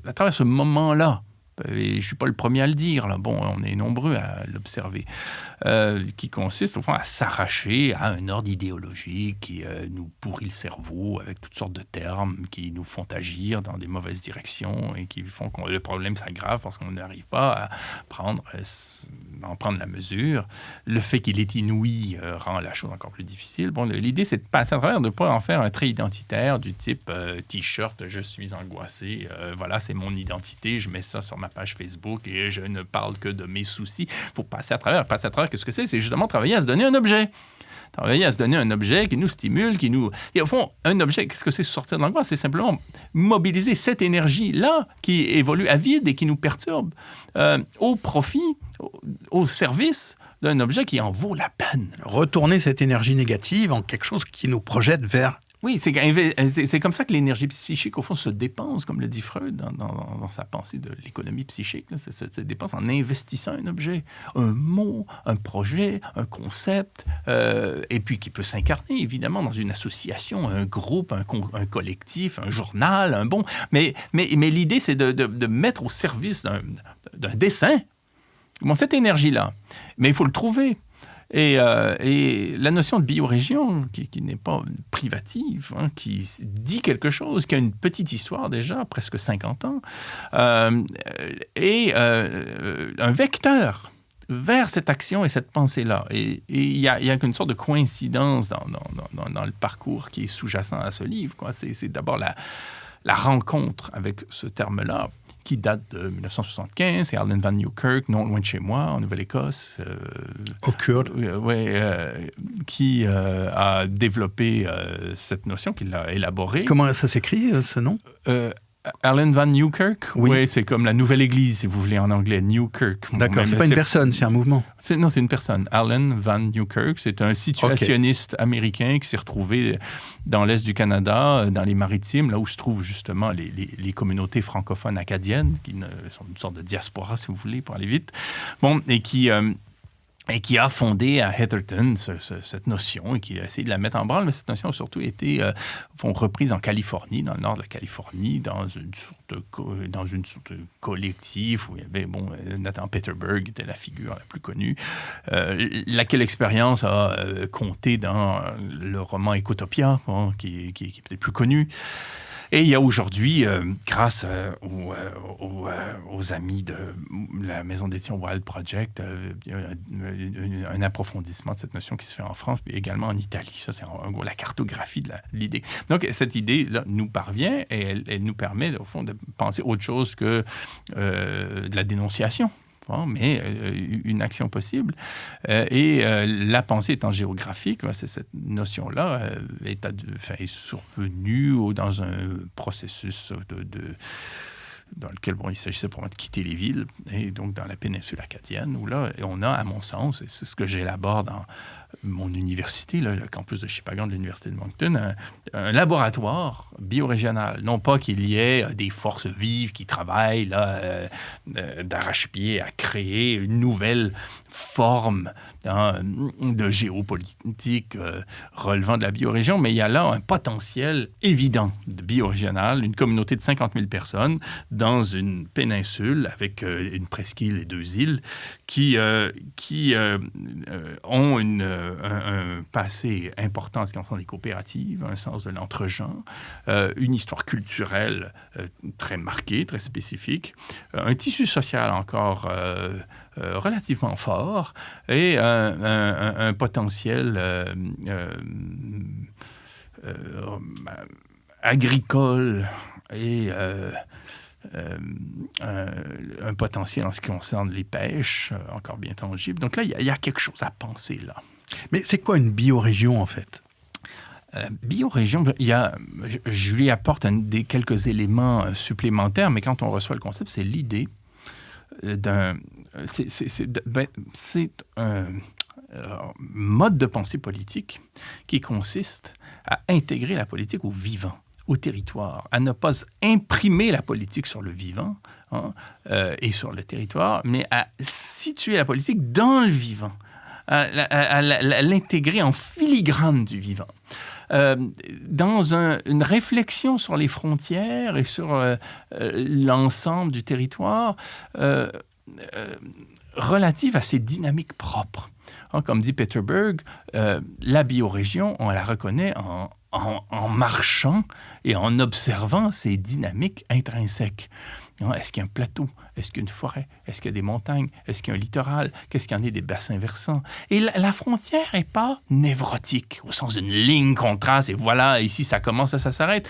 Speaker 2: à travers ce moment-là. Et je ne suis pas le premier à le dire, là. Bon, on est nombreux à l'observer, qui consiste au fond à s'arracher à un ordre idéologique qui nous pourrit le cerveau avec toutes sortes de termes qui nous font agir dans des mauvaises directions et qui font que le problème s'aggrave parce qu'on n'arrive pas à en prendre la mesure. Le fait qu'il est inouï rend la chose encore plus difficile. Bon, l'idée, c'est de passer à travers, de ne pas en faire un trait identitaire du type T-shirt, je suis angoissé, voilà, c'est mon identité, je mets ça sur ma page Facebook et je ne parle que de mes soucis. Il faut passer à travers. Passer à travers, qu'est-ce que c'est? C'est justement travailler à se donner un objet. Travailler à se donner un objet qui nous stimule, qui nous... Et au fond, un objet, qu'est-ce que c'est sortir de l'angoisse? C'est simplement mobiliser cette énergie-là qui évolue à vide et qui nous perturbe au profit, au service d'un objet qui en vaut la peine.
Speaker 1: Retourner cette énergie négative en quelque chose qui nous projette vers...
Speaker 2: Oui, c'est comme ça que l'énergie psychique, au fond, se dépense, comme le dit Freud dans sa pensée de l'économie psychique. Là, se dépense en investissant un objet, un mot, un projet, un concept, et puis qui peut s'incarner, évidemment, dans une association, un groupe, un collectif, un journal, un bon... Mais l'idée, c'est de mettre au service d'un dessin cette énergie-là. Mais il faut le trouver. Et la notion de biorégion, qui n'est pas privative, qui dit quelque chose, qui a une petite histoire déjà, presque 50 ans, est un vecteur vers cette action et cette pensée-là. Et il y a une sorte de coïncidence dans le parcours qui est sous-jacent à ce livre, quoi. C'est d'abord la rencontre avec ce terme-là, qui date de 1975. C'est Alan Van Newkirk, non loin de chez moi, en Nouvelle-Écosse. Qui a développé cette notion, qu'il a élaborée.
Speaker 1: Comment ça s'écrit, ce nom?
Speaker 2: Alan Van Newkirk, oui, c'est comme la nouvelle église, si vous voulez, en anglais, Newkirk.
Speaker 1: D'accord, c'est pas une personne, c'est un mouvement.
Speaker 2: Non, c'est une personne. Alan Van Newkirk, c'est un situationniste américain qui s'est retrouvé dans l'Est du Canada, dans les Maritimes, là où se trouvent justement les communautés francophones acadiennes, qui sont une sorte de diaspora, si vous voulez, pour aller vite. Bon, et qui et qui a fondé à Heatherton cette notion et qui a essayé de la mettre en branle, mais cette notion a surtout été reprise en Californie, dans le nord de la Californie, dans une sorte de collectif où il y avait, Nathan Peterberg était la figure la plus connue, laquelle expérience a compté dans le roman Ecotopia, qui est peut-être plus connu. Et il y a aujourd'hui, grâce aux amis de la maison d'édition Wild Project, un approfondissement de cette notion qui se fait en France, mais également en Italie. Ça, c'est en gros la cartographie de l'idée. Donc, cette idée-là nous parvient et elle nous permet, au fond, de penser autre chose que de la dénonciation. Bon, mais une action possible. La pensée étant géographique, c'est cette notion-là est survenue dans un processus dans lequel il s'agissait pour moi de quitter les villes, et donc dans la péninsule acadienne, où là, on a, à mon sens, et c'est ce que j'élabore dans mon université, là, le campus de Shippagan de l'Université de Moncton, un laboratoire biorégional. Non pas qu'il y ait des forces vives qui travaillent là, d'arrache-pied à créer une nouvelle forme de géopolitique relevant de la biorégion, mais il y a là un potentiel évident de biorégional, une communauté de 50 000 personnes dans une péninsule avec une presqu'île et 2 îles qui ont un passé important en ce qui concerne les coopératives, un sens de l'entre-gens, une histoire culturelle très marquée, très spécifique, un tissu social encore relativement fort et un potentiel agricole et un potentiel en ce qui concerne les pêches, encore bien tangible. Donc là, il y a quelque chose à penser là.
Speaker 1: Mais c'est quoi une biorégion, en fait?
Speaker 2: Biorégion, je lui apporte quelques éléments supplémentaires, mais quand on reçoit le concept, c'est l'idée d'un... C'est un mode de pensée politique qui consiste à intégrer la politique au vivant, au territoire, à ne pas imprimer la politique sur le vivant et sur le territoire, mais à situer la politique dans le vivant, à l'intégrer en filigrane du vivant. Dans une réflexion sur les frontières et sur l'ensemble du territoire relative à ses dynamiques propres. Comme dit Peterberg, la biorégion, on la reconnaît en marchant et en observant ses dynamiques intrinsèques. Est-ce qu'il y a un plateau? Est-ce qu'il y a une forêt? Est-ce qu'il y a des montagnes? Est-ce qu'il y a un littoral? Qu'est-ce qu'il y en a des bassins versants? Et la frontière n'est pas névrotique, au sens d'une ligne qu'on trace, et voilà, ici, ça commence, ça s'arrête.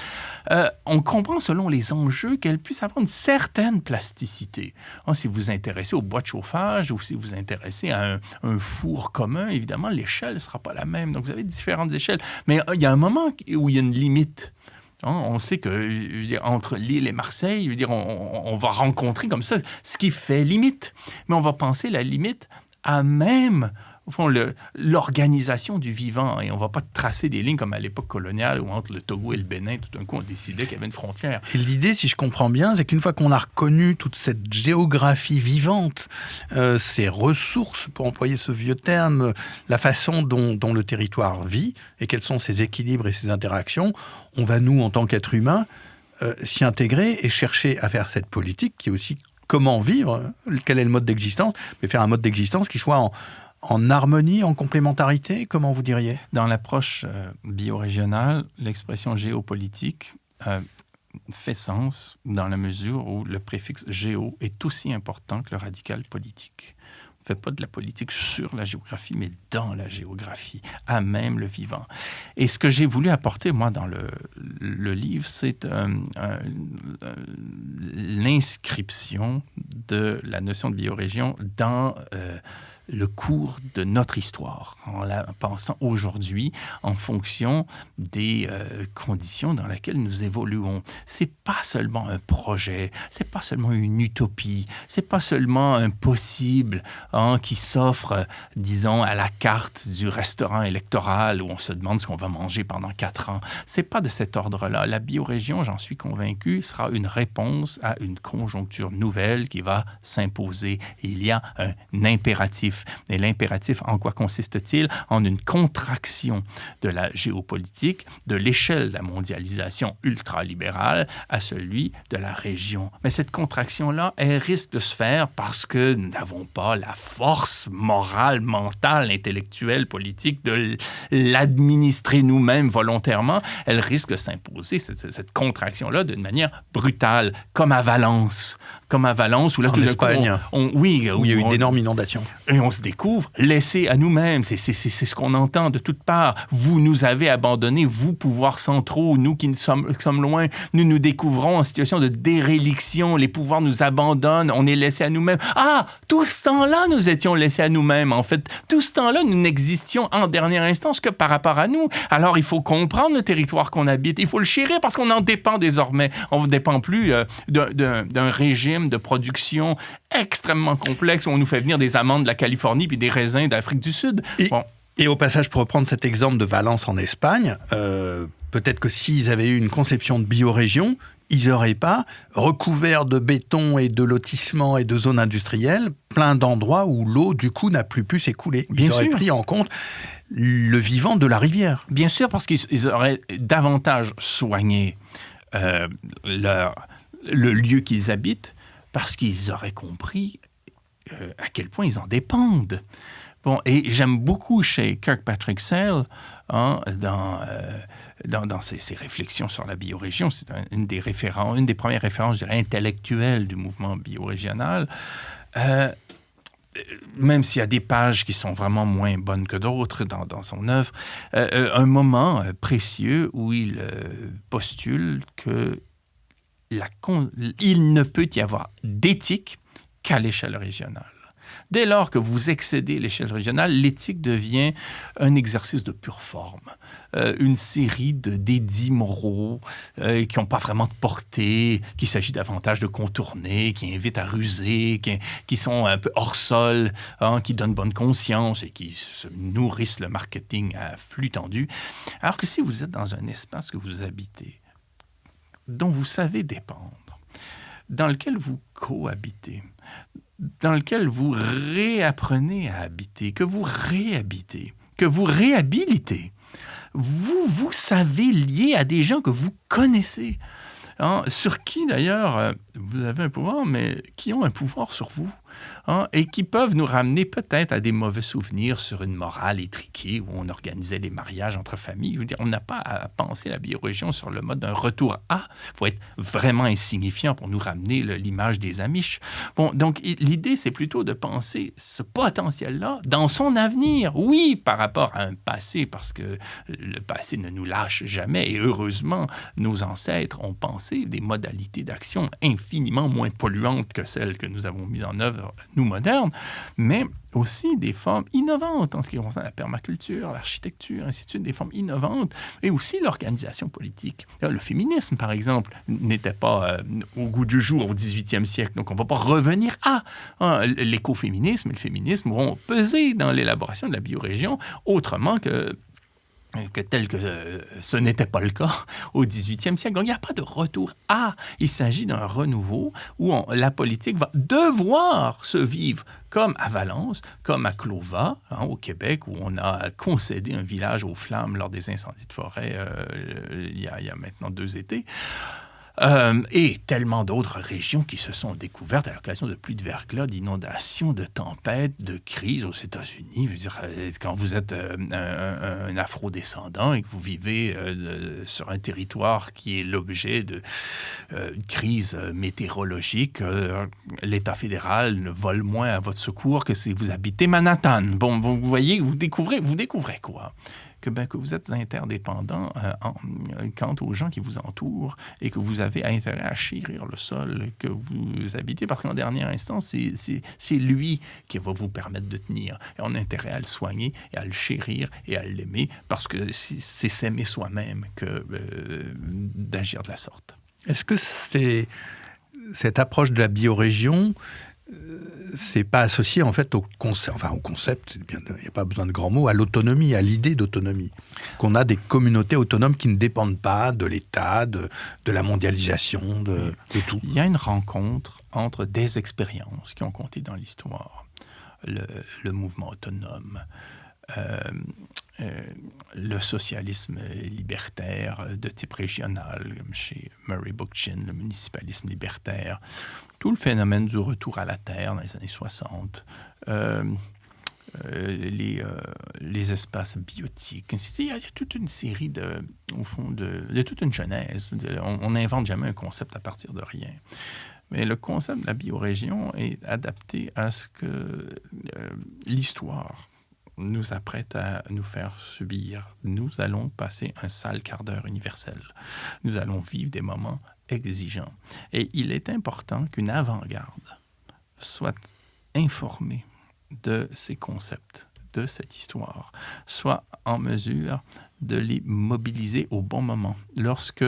Speaker 2: On comprend, selon les enjeux, qu'elle puisse avoir une certaine plasticité. Si vous vous intéressez au bois de chauffage ou si vous vous intéressez à un four commun, évidemment, l'échelle ne sera pas la même. Donc, vous avez différentes échelles. Mais il y a un moment où il y a une limite. On sait que entre Lille et Marseille, on va rencontrer comme ça ce qui fait limite. Mais on va penser la limite à même au fond, l'organisation du vivant. Et on ne va pas tracer des lignes comme à l'époque coloniale où entre le Togo et le Bénin, tout d'un coup, on décidait qu'il y avait une frontière.
Speaker 1: Et l'idée, si je comprends bien, c'est qu'une fois qu'on a reconnu toute cette géographie vivante, ces ressources, pour employer ce vieux terme, la façon dont le territoire vit et quels sont ses équilibres et ses interactions, on va, nous, en tant qu'êtres humains, s'y intégrer et chercher à faire cette politique qui est aussi comment vivre, quel est le mode d'existence, mais faire un mode d'existence qui soit en harmonie, en complémentarité, comment vous diriez?
Speaker 2: Dans l'approche biorégionale, l'expression géopolitique fait sens dans la mesure où le préfixe « géo » est aussi important que le radical « politique ». On ne fait pas de la politique sur la géographie, mais dans la géographie, à même le vivant. Et ce que j'ai voulu apporter, moi, dans le livre, c'est l'inscription de la notion de biorégion dans le cours de notre histoire, en la pensant aujourd'hui en fonction des conditions dans lesquelles nous évoluons. C'est pas seulement un projet, c'est pas seulement une utopie, c'est pas seulement un possible qui s'offre, disons, à la carte du restaurant électoral où on se demande ce qu'on va manger pendant 4 ans. C'est pas de cet ordre-là. La biorégion, j'en suis convaincu, sera une réponse à une conjoncture nouvelle qui va s'imposer. Il y a un impératif l'impératif. Et l'impératif, en quoi consiste-t-il? En une contraction de la géopolitique, de l'échelle de la mondialisation ultralibérale à celui de la région. Mais cette contraction-là, elle risque de se faire parce que nous n'avons pas la force morale, mentale, intellectuelle, politique de l'administrer nous-mêmes volontairement. Elle risque de s'imposer, cette contraction-là, d'une manière brutale, comme à Valence. Comme à Valence, où là,
Speaker 1: en
Speaker 2: tout d'un
Speaker 1: Espagne,
Speaker 2: coup, où il
Speaker 1: y a eu d'énormes inondations.
Speaker 2: Et on se découvre laissés à nous-mêmes. C'est ce qu'on entend de toutes parts. Vous nous avez abandonnés, vous, pouvoirs centraux, nous qui sommes loin, nous nous découvrons en situation de déréliction. Les pouvoirs nous abandonnent, on est laissés à nous-mêmes. Ah, tout ce temps-là, nous étions laissés à nous-mêmes. En fait, tout ce temps-là, nous n'existions en dernière instance que par rapport à nous. Alors, il faut comprendre le territoire qu'on habite. Il faut le chérir parce qu'on en dépend désormais. On ne dépend plus d'un régime de production extrêmement complexe où on nous fait venir des amandes de la Californie puis des raisins d'Afrique du Sud.
Speaker 1: Et au passage, pour reprendre cet exemple de Valence en Espagne, peut-être que s'ils avaient eu une conception de biorégion, ils n'auraient pas recouvert de béton et de lotissements et de zones industrielles plein d'endroits où l'eau, du coup, n'a plus pu s'écouler. Ils auraient pris en compte le vivant de la rivière.
Speaker 2: Bien sûr, parce qu'ils auraient davantage soigné le lieu qu'ils habitent, parce qu'ils auraient compris à quel point ils en dépendent. Bon, et j'aime beaucoup chez Kirkpatrick Sale, dans ses réflexions sur la biorégion, c'est une des premières références, je dirais, intellectuelles du mouvement biorégional. Même s'il y a des pages qui sont vraiment moins bonnes que d'autres dans son œuvre, un moment précieux où il postule que il ne peut y avoir d'éthique qu'à l'échelle régionale. Dès lors que vous excédez l'échelle régionale, l'éthique devient un exercice de pure forme. Une série d'édits moraux qui n'ont pas vraiment de portée, qu'il s'agit davantage de contourner, qui invitent à ruser, qui sont un peu hors sol, qui donnent bonne conscience et qui se nourrissent le marketing à flux tendu. Alors que si vous êtes dans un espace que vous habitez, dont vous savez dépendre, dans lequel vous cohabitez, dans lequel vous réapprenez à habiter, que vous réhabitez, que vous réhabilitez, vous savez lier à des gens que vous connaissez, sur qui d'ailleurs vous avez un pouvoir, mais qui ont un pouvoir sur vous. Et qui peuvent nous ramener peut-être à des mauvais souvenirs sur une morale étriquée où on organisait les mariages entre familles. Je veux dire, on n'a pas à penser la biorégion sur le mode d'un retour à. Il faut être vraiment insignifiant pour nous ramener l'image des Amish. Bon, donc l'idée, c'est plutôt de penser ce potentiel-là dans son avenir. Oui, par rapport à un passé, parce que le passé ne nous lâche jamais. Et heureusement, nos ancêtres ont pensé des modalités d'action infiniment moins polluantes que celles que nous avons mises en œuvre, nous modernes, mais aussi des formes innovantes en ce qui concerne la permaculture, l'architecture, ainsi de suite, des formes innovantes, et aussi l'organisation politique. Le féminisme, par exemple, n'était pas au goût du jour au 18e siècle, donc on ne va pas revenir à. L'écoféminisme et le féminisme vont peser dans l'élaboration de la biorégion autrement que tel que ce n'était pas le cas au 18e siècle. Donc, il n'y a pas de retour à. Il s'agit d'un renouveau où la politique va devoir se vivre comme à Valence, comme à Clova, au Québec, où on a concédé un village aux flammes lors des incendies de forêt il y a maintenant 2 étés. Et tellement d'autres régions qui se sont découvertes à l'occasion de pluies de verglas, d'inondations, de tempêtes, de crises aux États-Unis. Je veux dire, quand vous êtes un afro-descendant et que vous vivez sur un territoire qui est l'objet d'une crise météorologique, l'État fédéral ne vole moins à votre secours que si vous habitez Manhattan. Bon, vous voyez, vous découvrez quoi? Que vous êtes interdépendants quant aux gens qui vous entourent et que vous avez intérêt à chérir le sol que vous habitez, parce qu'en dernière instance, c'est lui qui va vous permettre de tenir. Et on a intérêt à le soigner et à le chérir et à l'aimer, parce que c'est s'aimer soi-même que d'agir de la sorte.
Speaker 1: Est-ce que cette approche de la biorégion, c'est pas associé en fait au concept, il n'y a pas besoin de grands mots, à l'autonomie, à l'idée d'autonomie, qu'on a des communautés autonomes qui ne dépendent pas de l'État, de la mondialisation, de tout.
Speaker 2: Il y a une rencontre entre des expériences qui ont compté dans l'histoire. le mouvement autonome, le socialisme libertaire de type régional, comme chez Murray Bookchin, le municipalisme libertaire, tout le phénomène du retour à la terre dans les années 60, les espaces biotiques. Il y a toute une série au fond, de toute une genèse. On n'invente jamais un concept à partir de rien. Mais le concept de la biorégion est adapté à ce que l'histoire nous apprête à nous faire subir. Nous allons passer un sale quart d'heure universel. Nous allons vivre des moments exigeants. Et il est important qu'une avant-garde soit informée de ces concepts, de cette histoire, soit en mesure de les mobiliser au bon moment. Lorsque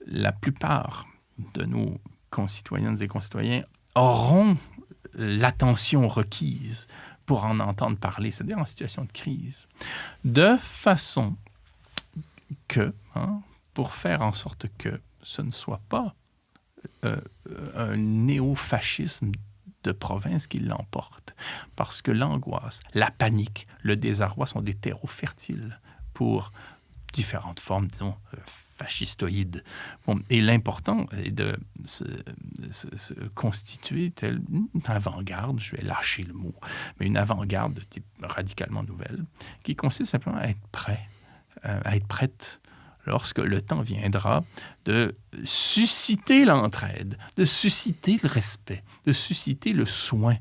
Speaker 2: la plupart de nos concitoyennes et concitoyens auront l'attention requise pour en entendre parler, c'est-à-dire en situation de crise, de façon que, pour faire en sorte que ce ne soit pas un néo-fascisme de province qui l'emporte, parce que l'angoisse, la panique, le désarroi sont des terreaux fertiles pour différentes formes, disons, fascistoïdes. Bon, et l'important est de se constituer telle une avant-garde, je vais lâcher le mot, mais une avant-garde de type radicalement nouvelle, qui consiste simplement à être prêt, à être prête lorsque le temps viendra de susciter l'entraide, de susciter le respect, de susciter le soin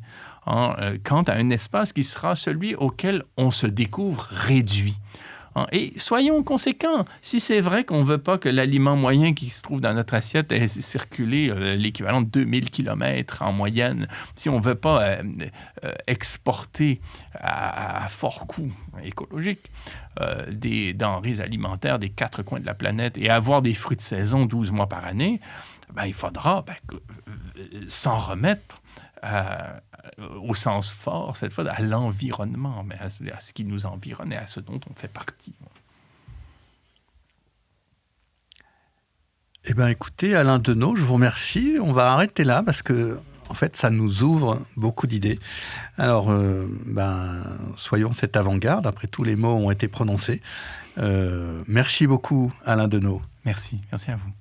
Speaker 2: quant à un espace qui sera celui auquel on se découvre réduit. Et soyons conséquents. Si c'est vrai qu'on ne veut pas que l'aliment moyen qui se trouve dans notre assiette ait circulé l'équivalent de 2000 km en moyenne, si on ne veut pas exporter à fort coût écologique des denrées alimentaires des 4 coins de la planète et avoir des fruits de saison 12 mois par année, il faudra s'en remettre au sens fort, cette fois, à l'environnement, mais à ce qui nous environne et à ce dont on fait partie.
Speaker 1: Eh bien, écoutez, Alain Deneau, je vous remercie. On va arrêter là parce que, en fait, ça nous ouvre beaucoup d'idées. Alors, soyons cette avant-garde. Après, tous les mots ont été prononcés. Merci beaucoup, Alain Deneau.
Speaker 2: Merci à vous.